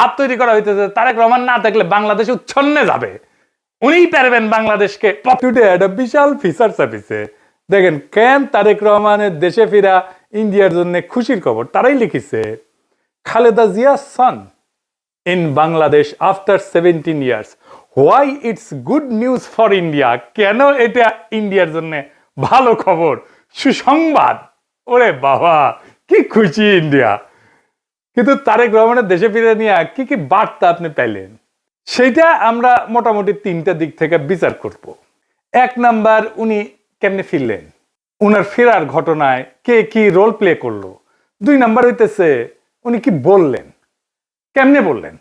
হাত তৈরি করা হইতেছে তারেক রহমান না থাকলে বাংলাদেশ উচ্ছন্নে যাবে, উনিই পারবেন বাংলাদেশকে একটা বিশাল ফিচার সার্ভিসে দেখেন কেন তারেক রহমানের দেশে ফিরা ইন্ডিয়ার জন্য খুশির খবর তারাই লিখিছে খালেদা জিয়া সন in Bangladesh after 17 years. Why it's good news for India? কেন এটা ইন্ডিয়ার জন্য ভালো খবর, সুসংবাদ। ওরে বাবা কি খুশি ইন্ডিয়া। কিন্তু তারেক রহমানের দেশে ফিরে নিয়ে কি কি বার্তা আপনি পাইলেন সেইটা আমরা মোটামুটি তিনটা দিক থেকে বিচার করব। এক নাম্বার, উনি কেমনে ফিরলেন, উনার ফেরার ঘটনায় কে কি রোল প্লে করলো। দুই নাম্বার হইতেছে উনি কি বললেন, কেমনে বললেন।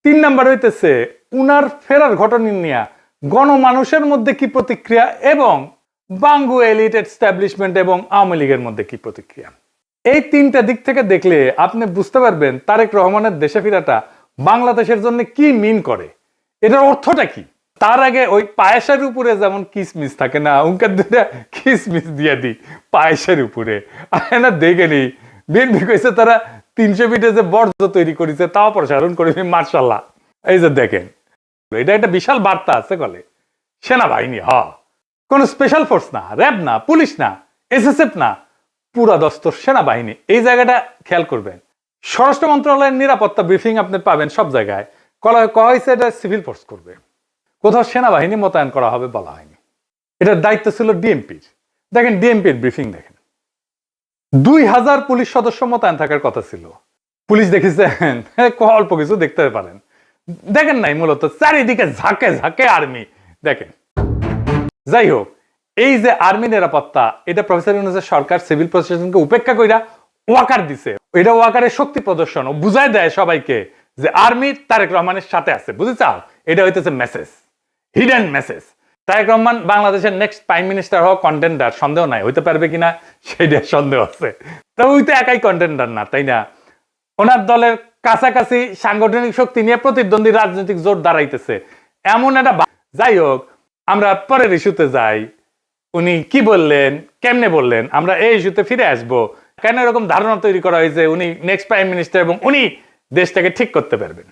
তিন নাম্বার হইতেছে উনার ফেরার ঘটনা নিয়ে গণমানুষের মধ্যে কি প্রতিক্রিয়া এবং বাঙ্গু এলিট এস্টাবলিশমেন্ট এবং আওয়ামী লীগের মধ্যে কি প্রতিক্রিয়া। এই তিনটা দিক থেকে দেখলে আপনি বুঝতে পারবেন তারেক রহমানের দেশে ফেরাটা বাংলাদেশের জন্য কি মিন করে, এটার অর্থটা কি। তার আগে ওই পায়েসের উপরে যেমন কিসমিস থাকে না, উনকার দুটা কিসমিস দিয়ে দিই পায়েসের উপরে না দেখে নি। বিএনপি কইছে তারা 300 ফিটে যে বর্জ্য তৈরি করেছে তাও প্রসারণ করেছে, মার্শাল্লাহ। এই যে দেখেন এটা একটা বিশাল বার্তা আছে কলে সেনাবাহিনী কোন স্পেশাল ফোর্স না, র্যাব না, পুলিশ না, এসএসএফ না, পুরা দস্তর সেনাবাহিনী। এই জায়গাটা খেয়াল করবেন। স্বরাষ্ট্র মন্ত্রণালয়ের নিরাপত্তা ব্রিফিং আপনি পাবেন সব জায়গায়, কয়া হয়েছে এটা সিভিল ফোর্স করবে, কোথাও সেনাবাহিনী মোতায়েন করা হবে বলা হয়নি। এটার দায়িত্ব ছিল ডিএমপির। দেখেন ডিএমপির ব্রিফিং দেখেন, 2000 পুলিশ সদস্য মোতায়েন থাকার কথা ছিল। পুলিশ দেখেছেন অল্প কিছু দেখতে পারেন, দেখেন নাই, মূলত চারিদিকে ঝাঁকে ঝাঁকে আর্মি দেখেন। যাই হোক, এই যে আর্মি নিরাপত্তা এটা প্রফেসর ইউনূসের সরকার সিভিল প্রশাসনকে উপেক্ষা কইরা ওয়াকার দিছে। এটা ওয়াকারের শক্তি প্রদর্শন, ও বুঝায় দেয় সবাইকে যে আর্মি তারেক রহমানের সাথে আছে, বুঝতে চাও। এটা হইতেছে message, hidden message. Tarique Rahman বাংলাদেশের নেক্সট প্রাইম মিনিস্টার হওয়া কন্টেন্ডার, সন্দেহ নাই, হইতে পারবে কিনা সেইটা সন্দেহ আছে। তা ওই তো একাই কন্টেন্ডার না, তাই না? ওনার দলের কাছাকাছি সাংগঠনিক শক্তি নিয়ে প্রতিদ্বন্দ্বী রাজনৈতিক জোট দাঁড়াইতেছে এমন একটা। যাই হোক, আমরা পরের ইস্যুতে যাই। উনি কি বললেন, কেমনে বললেন, আমরা এই ইস্যুতে ফিরে আসব। কেন এরকম ধারণা তৈরি করা হয়েছে উনি নেক্সট প্রাইম মিনিস্টার এবং উনি দেশটাকে ঠিক করতে পারবেন।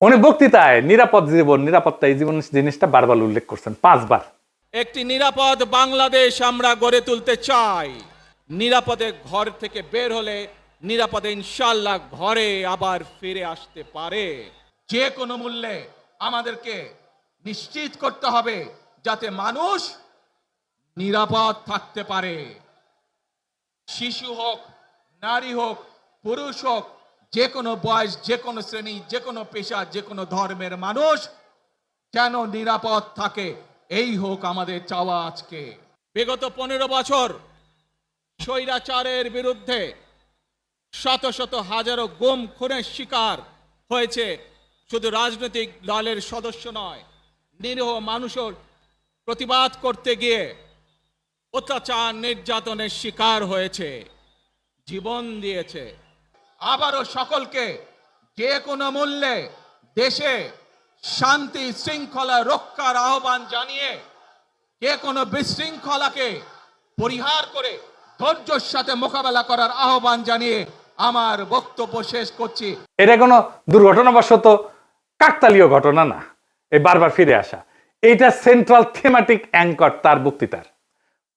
উনি বক্তৃতায় নিরাপদ জীবন, নিরাপত্তা এই জীবন জিনিসটা বারবার উল্লেখ করছেন, 5 বার। একটি নিরাপদ বাংলাদেশ আমরা গড়ে তুলতে চাই। নিরাপদে ঘর থেকে বের হলে নিরাপদে ইনশাআল্লাহ ঘরে আবার ফিরে আসতে পারে। যে কোনো মূল্যে আমাদেরকে নিশ্চিত করতে হবে যাতে মানুষ নিরাপদ থাকতে পারে। শিশু হোক, নারী হোক, পুরুষ হোক, যে কোনো বয়স, যে কোনো শ্রেণী, যে কোনো পেশা, যে কোনো ধর্মের মানুষ যেন নিরাপদ থাকে, এই হোক আমাদের চাওয়া। আজকে বিগত 15 বছর স্বৈরাচারের বিরুদ্ধে শত শত হাজারো গুম খুনের শিকার হয়েছে শুধু রাজনৈতিক দলের সদস্য নয়, নিরীহ মানুষের প্রতিবাদ করতে গিয়ে অত্যাচার নির্যাতনের শিকার হয়েছে, জীবন দিয়েছে। আবারও সকলকে যে কোনো মূল্যে দেশে শান্তি শৃঙ্খলা রক্ষার আহ্বান জানিয়ে যে কোনো বিশৃঙ্খলাকে পরিহার করে ধৈর্যের সাথে মোকাবেলা করার আহ্বান জানিয়ে আমার বক্তব্য শেষ করছি। এটা কোনো দুর্ঘটনাবশত কাকতালীয় ঘটনা না, এই বারবার ফিরে আসা, এইটা সেন্ট্রাল থিমেটিক অ্যাঙ্কর তার বক্তৃতার।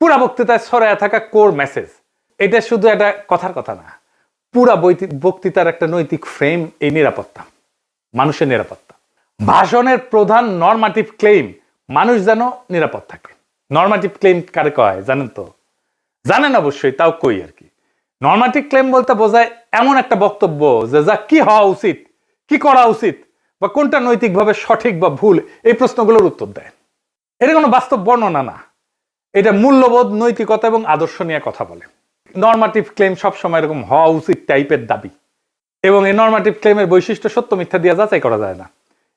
পুরা বক্তৃতায় ছড়ায় থাকা কোর মেসেজ। এটা শুধু একটা কথার কথা না, পুরা বক্তৃতার একটা নৈতিক ফ্রেম এই নিরাপত্তা, মানুষের নিরাপত্তা। ভাষণের প্রধান নরমাটিভ ক্লেম মানুষ যেন নিরাপদ থাকে। নরমাটিভ ক্লেম কারে কয় জানেন তো? জানেন অবশ্যই, তাও কই আর কি। নরমাটিভ ক্লেম বলতে বোঝায় এমন একটা বক্তব্য যে যা কি হওয়া উচিত, কি করা উচিত, বা কোনটা নৈতিকভাবে সঠিক বা ভুল, এই প্রশ্নগুলোর উত্তর দেয়। এটা কোনো বাস্তব বর্ণনা না, এটা মূল্যবোধ, নৈতিকতা এবং আদর্শ নিয়ে কথা বলে। নরমাটিভ ক্লেম সবসময় এরকম হওয়া উচিত টাইপের দাবি, এবং এই নরমাটিভ ক্লেমের বৈশিষ্ট্য সত্য মিথ্যা দিয়ে যাচাই করা যায় না।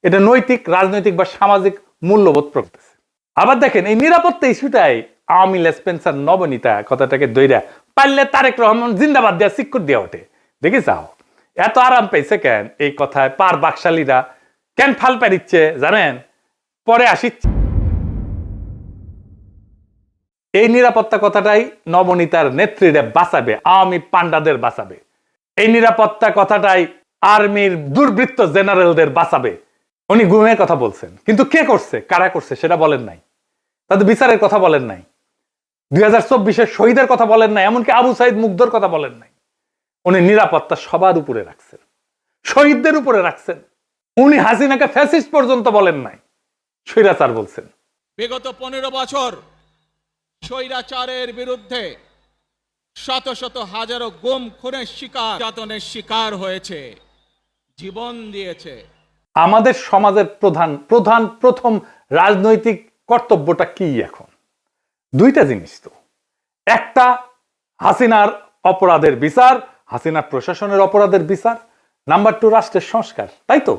এটা নৈতিক, রাজনৈতিক বা সামাজিক মূল্যবোধ প্রকাশ। আবার দেখেন এই নিরাপত্তা ইস্যুটাই আওয়ামী লেসপেন্সার নবনীতা কথাটাকে দইরা পারলে তারেক রহমান জিন্দাবাদ দেওয়া সিক্কুর দিয়ে ওঠে। দেখি যাও এত আরাম পেয়েছে কেন এই কথায়, পার বাকশালীরা কেন ফাল পারিচ্ছে জানেন? পরে আসি। এই নিরাপত্তা কথাটাই নবনীতার নেত্রীরা বাঁচাবে, আওয়ামী পান্ডাদের বাঁচাবে। এই নিরাপত্তা কথাটাই আর্মির দুর্বৃত্ত জেনারেলদের বাঁচাবে। উনি গুমের কথা বলছেন, কিন্তু কে করছে, কারা করছে সেটা বলেন নাই। তাদের বিচারের কথা বলেন নাই। 2024-এর শহীদের কথা বলেন নাই, এমনকি আবু সাইদ মুগ্ধর কথা বলেন নাই। উনি নিরাপত্তা সবার উপরে রাখছেন, শহীদদের উপরে রাখছেন। উনি হাসিনাকে ফ্যাসিস্ট পর্যন্ত বলেন নাই, স্বৈরাচার বলছেন। বিগত 15 বছর স্বৈরাচারের বিরুদ্ধে শত শত হাজারো গুম খুনের শিকার, নির্যাতনের শিকার হয়েছে, জীবন দিয়েছে। আমাদের সমাজের প্রথম রাজনৈতিক কর্তব্যটা কি এখন? দুইটা জিনিস তো, একটা হাসিনার অপরাধের বিচার, হাসিনার প্রশাসনের অপরাধের বিচার। নাম্বার 2 রাষ্ট্রের সংস্কার, তাই তো?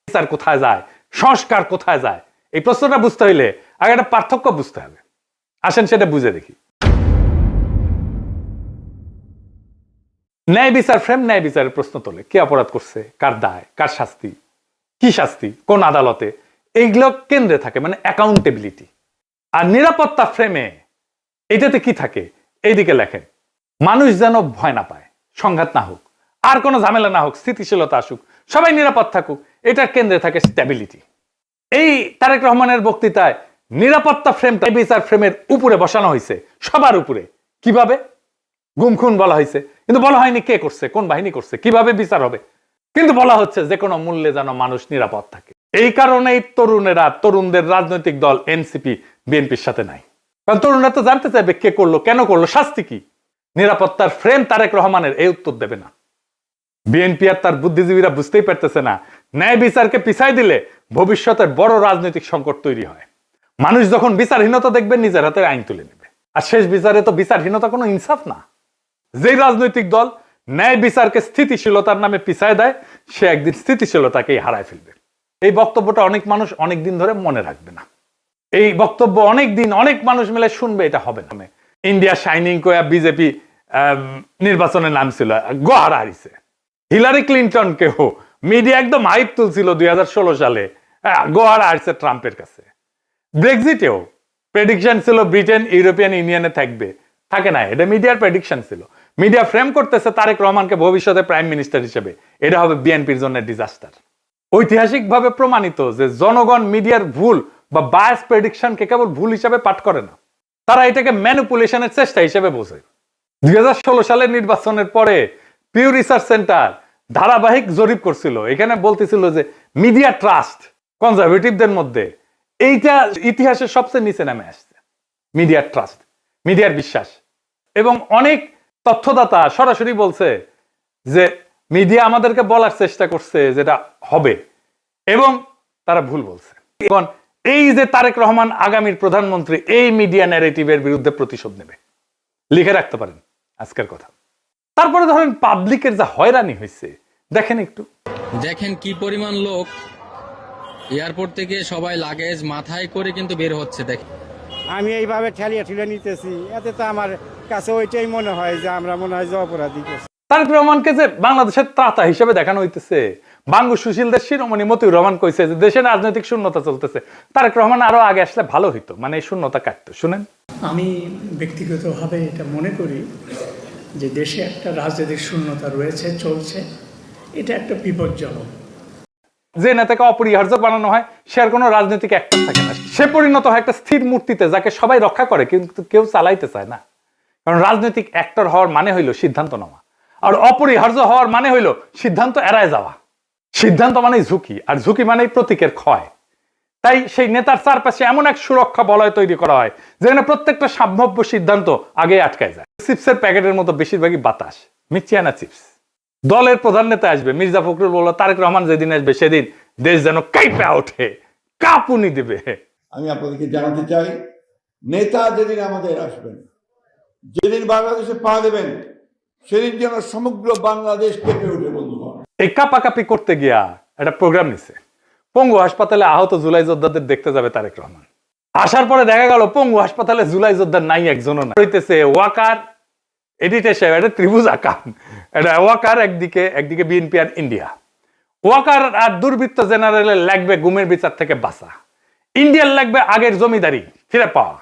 বিচার কোথায় যায়, সংস্কার কোথায় যায়, এই প্রশ্নটা বুঝতে হইলে আগে একটা পার্থক্য বুঝতে হবে। আসেন সেটা বুঝে দেখি। ন্যায় বিচার ফ্রেম ন্যায় বিচারের প্রশ্ন তোলে, কে অপরাধ করছে, কার দায়, কার শাস্তি, কি শাস্তি, কোন আদালতে, এইগুলো কেন্দ্রে থাকে, মানে অ্যাকাউন্টেবিলিটি। আর নিরাপত্তা ফ্রেমে এটাতে কি থাকে? এইদিকে লেখেন, মানুষ যেন ভয় না পায়, সংঘাত না হোক, আর কোনো ঝামেলা না হোক, স্থিতিশীলতা আসুক, সবাই নিরাপদ থাকুক, এটার কেন্দ্রে থাকে স্ট্যাবিলিটি। এই তারেক রহমানের বক্তৃতায় নিরাপত্তা ফ্রেমটা বিচার ফ্রেমের উপরে বসানো হয়েছে, সবার উপরে। কিভাবে? গুম খুন বলা হয়েছে, কিন্তু বলা হয়নি কে করছে, কোন বাহিনী করছে, কিভাবে বিচার হবে। কিন্তু বলা হচ্ছে যে কোনো মূল্যে যেন মানুষ নিরাপদ থাকে। এই কারণেই তরুণদের রাজনৈতিক দল এনসিপি বিএনপির সাথে নাই। কারণ তরুণরা তো জানতে চাইবে কে করলো, কেন করলো, শাস্তি কি। নিরাপত্তার ফ্রেম তারেক রহমানের এই উত্তর দেবে না। বিএনপি আর তার বুদ্ধিজীবীরা বুঝতেই পারতেছে না, ন্যায় বিচারকে পিছাই দিলে ভবিষ্যতের বড় রাজনৈতিক সংকট তৈরি হয়। মানুষ যখন বিচারহীনতা দেখবে, নিজের হাতে আইন তুলে নেবে। আর শেষ বিচারে তো বিচারহীনতা কোনো ইনসাফ না। যেই রাজনৈতিক দল ন্যায় বিচারকে স্থিতিশীলতার নামে পিছায় দেয়, সে একদিন স্থিতিশীলতাকেই হারায় ফেলবে। এই বক্তব্যটা অনেক মানুষ অনেকদিন ধরে মনে রাখবে না। এই বক্তব্য অনেক মানুষ মিলে শুনবে, এটা হবে না। ইন্ডিয়া শাইনিং করে বিজেপি নির্বাচনে নামছিল, গোহারা হারিছে। হিলারি ক্লিন্টনকেও মিডিয়া একদম হাইপ তুলছিল 2016 সালে, গোহারা হারছে ট্রাম্পের কাছে। ব্রেক্সিটেও প্রেডিকশন ছিল ব্রিটেন ইউরোপিয়ান ইউনিয়নে থাকবে, থাকে না। এটা মিডিয়ার প্রেডিকশন ছিল। মিডিয়া ফ্রেম করতেছে তারেক রহমানকে ভবিষ্যতে প্রাইম মিনিস্টার হিসেবে, এটা হবে বিএনপির জন্য ডিজাস্টার। ঐতিহাসিকভাবে প্রমাণিত যে জনগণ মিডিয়ার ভুল বা বায়াস প্রেডিকশনকে কেবল ভুল হিসাবে পাঠ করে না, তারা এটাকে ম্যানিপুলেশনের চেষ্টা হিসেবে বোঝে। 2016 সালের নির্বাচনের পরে পিউ রিসার্চ সেন্টার ধারাবাহিক জরিপ করছিল, এখানে বলতেছিল যে মিডিয়া ট্রাস্ট কনজারভেটিভদের মধ্যে এইটা ইতিহাসের সবচেয়ে নিচে নামে আসছে। মিডিয়ার ট্রাস্ট, মিডিয়ার বিশ্বাস। এবং অনেক তথ্যদাতা সরাসরি বলছে যে মিডিয়া আমাদেরকে বলার চেষ্টা করছে যেটা হবে, এবং তারা ভুল বলছে। এখন এই যে তারেক রহমান আগামীর প্রধানমন্ত্রী, এই মিডিয়া ন্যারেটিভের বিরুদ্ধে প্রতিশোধ নেবে, লিখে রাখতে পারেন আজকের কথা। তারপরে ধরেন পাবলিকের যা হয়রানি হয়েছে, দেখেন কি পরিমাণ লোক এয়ারপোর্ট থেকে সবাই লাগেজ মাথায় করে কিন্তু বের হচ্ছে। দেখেন আমি এইভাবে ঠেলে নিতেছি, এতে তো আমার কাছে ওইটাই মনে হয় যে আমরা মনে হয় যে অপরাধী করছি। তারেক রহমানকে যে বাংলাদেশের ত্রাতা হিসেবে দেখানো হইতেছে, বাঙ্গু সুশীলদের শিরোমণি মতিউর রহমান কইছে যে দেশে রাজনৈতিক শূন্যতা চলতেছে, তারেক রহমান আরো আগে আসলে ভালো হইতো, মানে এই শূন্যতা কাটতো। শুনেন, আমি ব্যক্তিগতভাবে এটা মনে করি যে দেশে একটা রাজনৈতিক শূন্যতা রয়েছে, চলছে, এটা একটা বিপজ্জনক। যে নেতাকে অপরিহার্য বানানো হয়, সে আর কোনো রাজনৈতিক অ্যাক্টর থাকে না, সে পরিণত হয় একটা স্থির মূর্তিতে যাকে সবাই রক্ষা করে কিন্তু কেউ চালাইতে চায় না। কারণ রাজনৈতিক অ্যাক্টর হওয়ার মানে হইল সিদ্ধান্ত নেওয়া, আর অপরিহার্য হওয়ার মানে হইল সিদ্ধান্ত এড়ায় যাওয়া। সিদ্ধান্ত মানেই ঝুঁকি, আর ঝুঁকি মানেই প্রতীকের ক্ষয়। তাই সেই নেতার চারপাশে এমন এক সুরক্ষা বলয় তৈরি করা হয় যেখানে প্রত্যেকটা সম্ভাব্য সিদ্ধান্ত আগে আটকায় যায়। চিপসের প্যাকেটের মতো বেশিরভাগই বাতাস, মিচিয়ানা চিপস। দলের প্রধান নেতা আসবে, মির্জা ফখরুল বলল তারেক রহমান যেদিন আসবে সেদিন দেশ যেন কাঁপে ওঠে, কাঁপুনি দিবে। আমি আপনাদেরকে জানাতে চাই, নেতা যেদিন আমাদের আসবেন, যেদিন বাংলাদেশে পা দেবেন, সেদিন যেন সমগ্র বাংলাদেশ কেঁপে ওঠে। বন্ধুগণ, এই কাপাকাপি করতে গিয়া একটা প্রোগ্রাম নিছে। পঙ্গু হাসপাতালে আহত জুলাই যোদ্ধাদের দেখতে যাবে তারেক রহমান। আসার পরে দেখা গেল পঙ্গু হাসপাতালে জুলাই যোদ্ধার নাই, একজনও না। হইতেছে ওয়াকার, এডিটর সাহেব, এটা ত্রিভুজ আকার, এটা ওয়াকার একদিকে বিএনপি আর ইন্ডিয়া। ওয়াকার আর দুর্বৃত্ত জেনারেলের লাগবে গুমের বিচার থেকে বাঁচা, ইন্ডিয়ার লাগবে আগের জমিদারি ফিরে পাওয়া,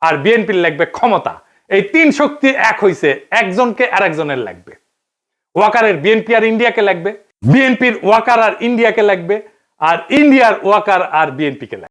আর বিএনপির লাগবে ক্ষমতা। এই তিন শক্তি এক হইছে, একজনকে আর একজনের লাগবে। ওয়াকারের বিএনপি আর ইন্ডিয়াকে লাগবে, বিএনপির ওয়াকার আর ইন্ডিয়াকে লাগবে, আর ইন্ডিয়ার ওয়াকার আর বিএনপিকে লাগবে।